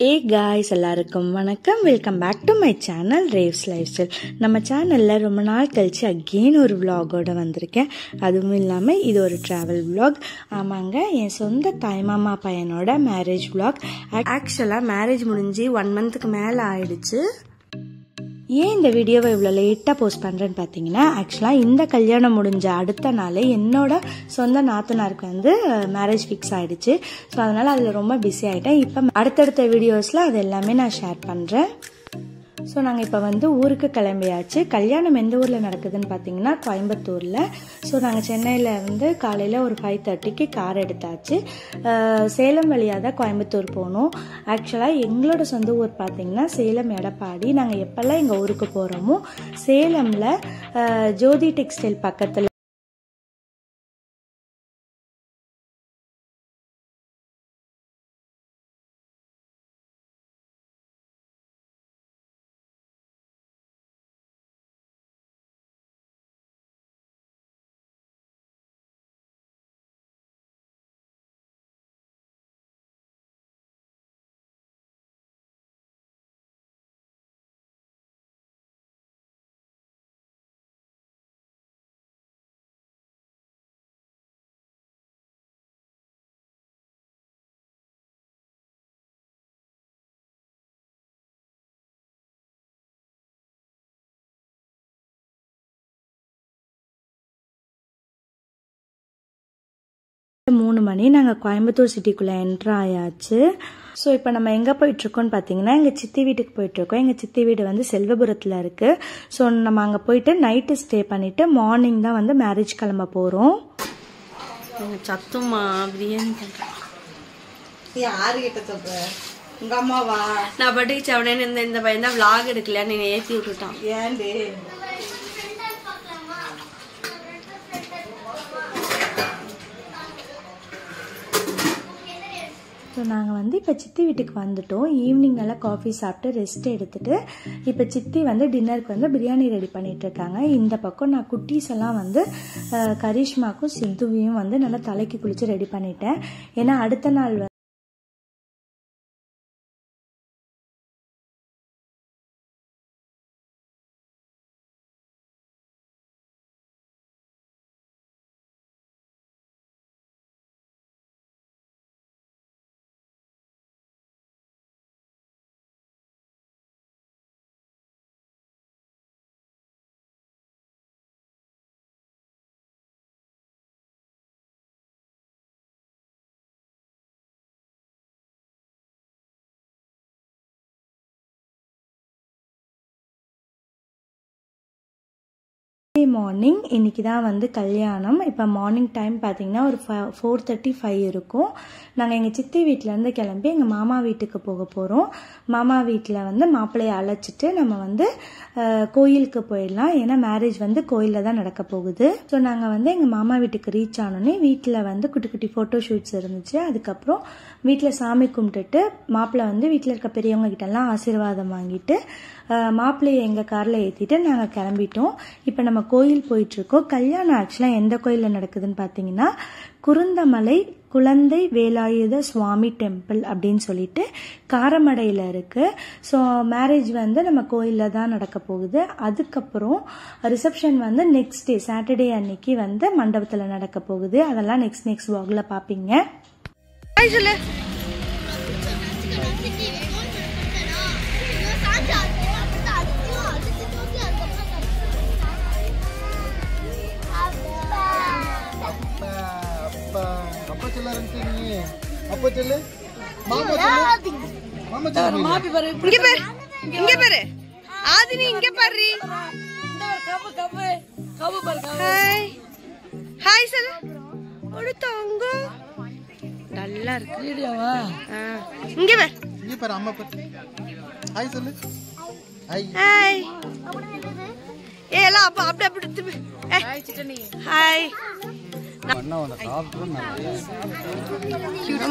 Hey guys, எல்லாருக்கும் வணக்கம். Welcome back to my channel Rev's lifestyle. நம்ம சேனலில் ரொம்ப நாள் கழிச்சு அகெயின் ஒரு விலாகோடு வந்திருக்கேன். அதுவும் இல்லாமல் இது ஒரு ட்ராவல் விலாக். ஆமாங்க, என் சொந்த தாய்மாமா பையனோட மேரேஜ் விலாக். ஆக்சுவலாக மேரேஜ் முடிஞ்சு 1 மந்த்துக்கு மேலே ஆயிடுச்சு. ஏன் இந்த வீடியோவை இவ்வளோ லேட்டாக போஸ்ட் பண்ணுறேன்னு பார்த்தீங்கன்னா, ஆக்சுவலாக இந்த கல்யாணம் முடிஞ்ச அடுத்த நாள் என்னோட சொந்த நாத்தனாருக்கு வந்து மேரேஜ் ஃபிக்ஸ் ஆகிடுச்சு. ஸோ அதனால் அதில் ரொம்ப பிஸி ஆகிட்டேன். இப்போ அடுத்தடுத்த வீடியோஸில் அது எல்லாமே நான் ஷேர் பண்ணுறேன். ஸோ நாங்கள் இப்போ வந்து ஊருக்கு கிளம்பியாச்சு. கல்யாணம் எந்த ஊரில் நடக்குதுன்னு பார்த்தீங்கன்னா கோயம்புத்தூரில். ஸோ நாங்கள் சென்னையில் வந்து காலையில் ஒரு 5:30க்கு கார் எடுத்தாச்சு. சேலம் வழியாக தான் கோயம்புத்தூர் போகணும். ஆக்சுவலாக எங்களோட சொந்த ஊர் பார்த்தீங்கன்னா சேலம் எடப்பாடி. நாங்கள் எப்போல்லாம் எங்கள் ஊருக்கு போகிறோமோ சேலமில் ஜோதி டெக்ஸ்டைல் பக்கத்தில் மூணு மணி நாங்கள் கோயம்புத்தூர் சிட்டிக்குள்ளே என்ட்ரு ஆயாச்சு. ஸோ இப்போ நம்ம எங்கே போயிட்டுருக்கோன்னு பார்த்தீங்கன்னா, எங்கள் சித்தி வீட்டுக்கு போயிட்டுருக்கோம். எங்கள் சித்தி வீடு வந்து செல்வபுரத்தில் இருக்குது. ஸோ நம்ம அங்கே போயிட்டு நைட்டு ஸ்டே பண்ணிவிட்டு மார்னிங் தான் வந்து மேரேஜ் கிளம்ப போகிறோம். சத்துமா பிரியாணி யாரு கிட்ட சொல்ற? உங்க அம்மாவா? நான் பட்டுக்கு சவனேன்னு இந்த பையன் தான் விளாக் எடுக்கல, நீ ஏற்றி விட்டுட்டான். ஏன்டி? ஸோ நாங்கள் வந்து இப்போ சித்தி வீட்டுக்கு வந்துட்டோம். ஈவினிங் நல்லா காஃபி சாப்பிட்டு ரெஸ்ட் எடுத்துகிட்டு இப்போ சித்தி வந்து டின்னருக்கு வந்து பிரியாணி ரெடி பண்ணிகிட்ருக்காங்க. இந்த பக்கம் நான் குட்டீஸ் எல்லாம் வந்து கரிஷ்மாக்கும் சித்துவையும் வந்து நல்லா தலைக்கு குளித்து ரெடி பண்ணிட்டேன். ஏன்னா அடுத்த நாள் மார்னிங் இன்னைக்கு தான் வந்து கல்யாணம். இப்போ மார்னிங் டைம் பார்த்தீங்கன்னா ஒரு 4:35 இருக்கும். நாங்கள் எங்கள் சித்தி வீட்டிலேருந்து கிளம்பி எங்கள் மாமா வீட்டுக்கு போக போகிறோம். மாமா வீட்டில் வந்து மாப்பிள்ளையை அழைச்சிட்டு நம்ம வந்து கோயிலுக்கு போயிடலாம். ஏன்னா மேரேஜ் வந்து கோயிலில் தான் நடக்க போகுது. ஸோ நாங்கள் வந்து எங்கள் மாமா வீட்டுக்கு ரீச் ஆனோடனே வீட்டில் வந்து குட்டி குட்டி ஃபோட்டோ ஷூட்ஸ் இருந்துச்சு. அதுக்கப்புறம் வீட்டில் சாமி கும்பிட்டுட்டு மாப்பிள்ளை வந்து வீட்டில் இருக்க பெரியவங்க கிட்டலாம் ஆசீர்வாதம் வாங்கிட்டு மாப்பிள்ளையை எங்கள் காரில் ஏற்றிட்டு நாங்கள் கிளம்பிட்டோம். இப்போ நம்ம கோயில் போயிட்டுருக்கோம். கல்யாணம் ஆக்சுவலாக எந்த கோயிலில் நடக்குதுன்னு பார்த்தீங்கன்னா குருந்தமலை குழந்தை வேலாயுத சுவாமி டெம்பிள் அப்படின்னு சொல்லிட்டு காரமடையில் இருக்குது. ஸோ மேரேஜ் வந்து நம்ம கோயிலில் தான் நடக்க போகுது. அதுக்கப்புறம் ரிசப்ஷன் வந்து நெக்ஸ்ட் டே சாட்டர்டே அன்னைக்கு வந்து மண்டபத்தில் நடக்க போகுது. அதெல்லாம் நெக்ஸ்ட் vlogல பார்ப்பீங்க. நல்லா இருக்கு வீடியோவா? இங்க பாரு, இங்க பாரு, அம்மா பாரு. ஹாய் சொல்லு. Hi hi. ஏலாம் அப்ப அப்படி ஹாய் சிட்டனி. ஹாய்.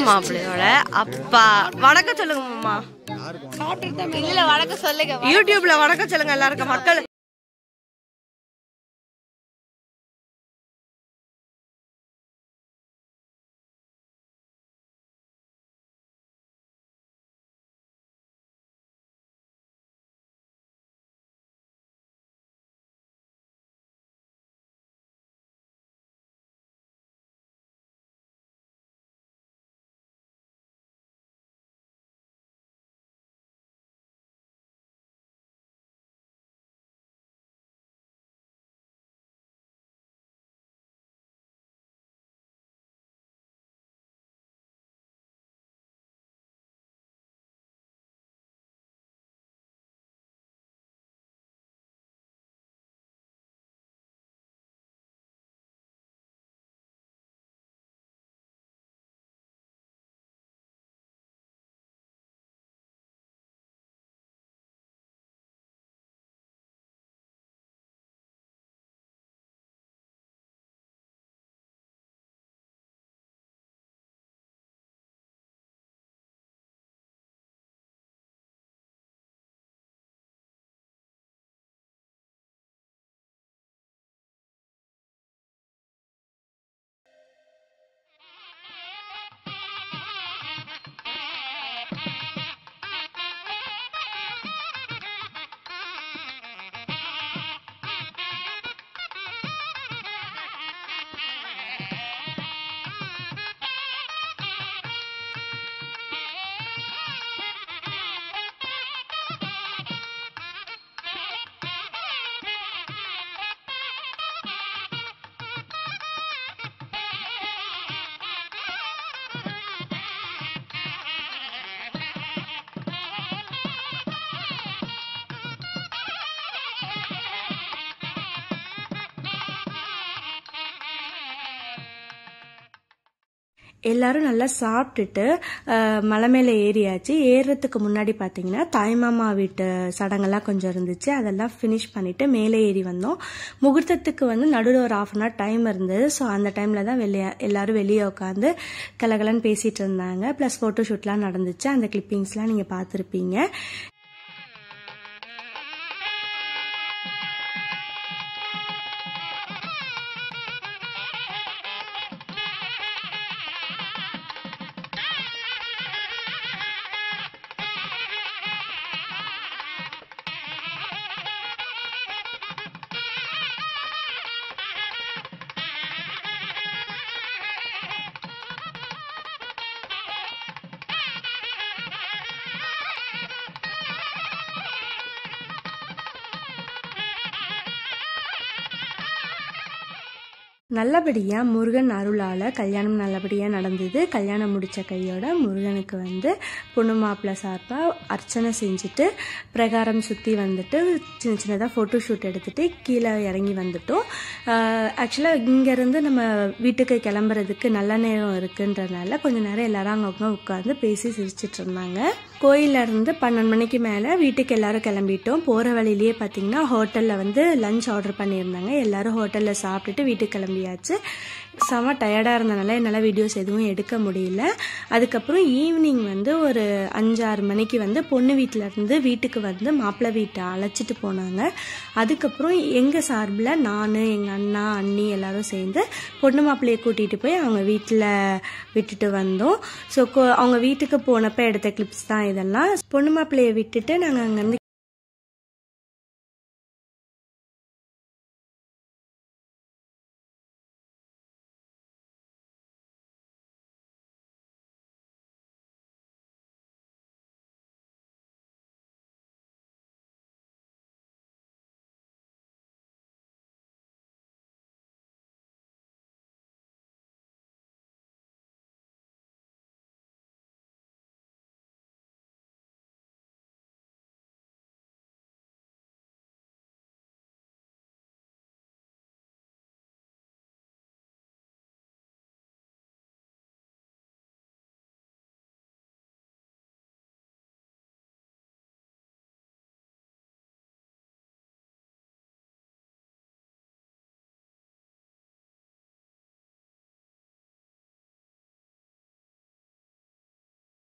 மாப்பிள்ளையோட அப்பா வணக்கம் சொல்லுங்க மாமா. இல்ல வணக்கம் சொல்லுங்க. யூடியூப்ல வணக்கம் சொல்லுங்க எல்லாருக்கும் மக்கள். எல்லாரும் நல்லா சாப்பிட்டுட்டு மலை மேலே ஏறியாச்சு. ஏறுறதுக்கு முன்னாடி பார்த்தீங்கன்னா தாய்மாமா வீட்டு சடங்கெல்லாம் கொஞ்சம் இருந்துச்சு. அதெல்லாம் ஃபினிஷ் பண்ணிவிட்டு மேலே ஏறி வந்தோம். முகூர்த்தத்துக்கு வந்து நடுவில் ஒரு 1/2 hour டைம் இருந்தது. ஸோ அந்த டைமில் தான் எல்லாரும் வெளியே உட்காந்து கலகலன்னு பேசிகிட்டு இருந்தாங்க. ப்ளஸ் ஃபோட்டோ ஷூட்லாம் நடந்துச்சு. அந்த கிளிப்பிங்ஸ்லாம் நீங்கள் பார்த்துருப்பீங்க. நல்லபடியாக முருகன் அருளால் கல்யாணம் நல்லபடியாக நடந்தது. கல்யாணம் முடித்த கையோட முருகனுக்கு வந்து பொண்ணு மாப்பிள்ளை சார்பாக அர்ச்சனை செஞ்சுட்டு பிரகாரம் சுற்றி வந்துட்டு சின்ன சின்னதாக ஃபோட்டோ ஷூட் எடுத்துகிட்டு கீழே இறங்கி வந்துட்டோம். ஆக்சுவலாக இங்கேருந்து நம்ம வீட்டுக்கு கிளம்புறதுக்கு நல்ல நேரம் இருக்குன்றதுனால கொஞ்சம் நேரம் எல்லாரும் அங்கே உட்காந்து பேசி சிரிச்சிட்டு இருந்தாங்க. கோயிலேருந்து 12 மணிக்கு மேலே வீட்டுக்கு எல்லோரும் கிளம்பிட்டோம். போகிற வழியிலேயே பார்த்திங்கன்னா ஹோட்டலில் வந்து லஞ்ச் ஆர்டர் பண்ணியிருந்தாங்க. எல்லோரும் ஹோட்டலில் சாப்பிட்டுட்டு வீட்டுக்கு கிளம்பியாச்சு. செம டயர்டாக இருந்தனால என்னால் வீடியோஸ் எதுவும் எடுக்க முடியல. அதுக்கப்புறம் ஈவினிங் வந்து ஒரு 5-6 மணிக்கு வந்து பொண்ணு வீட்டிலேருந்து வீட்டுக்கு வந்து மாப்பிள்ளை வீட்டை அழைச்சிட்டு போனாங்க. அதுக்கப்புறம் எங்கள் சார்பில் நான், எங்கள் அண்ணா, அண்ணி எல்லோரும் சேர்ந்து பொண்ணு மாப்பிள்ளையை கூட்டிகிட்டு போய் அவங்க வீட்டில் விட்டுட்டு வந்தோம். ஸோ அவங்க வீட்டுக்கு போனப்போ எடுத்த கிளிப்ஸ் தான் இதெல்லாம். பொண்ணு மாப்பிள்ளையை விட்டுட்டு நாங்கள் அங்கேருந்து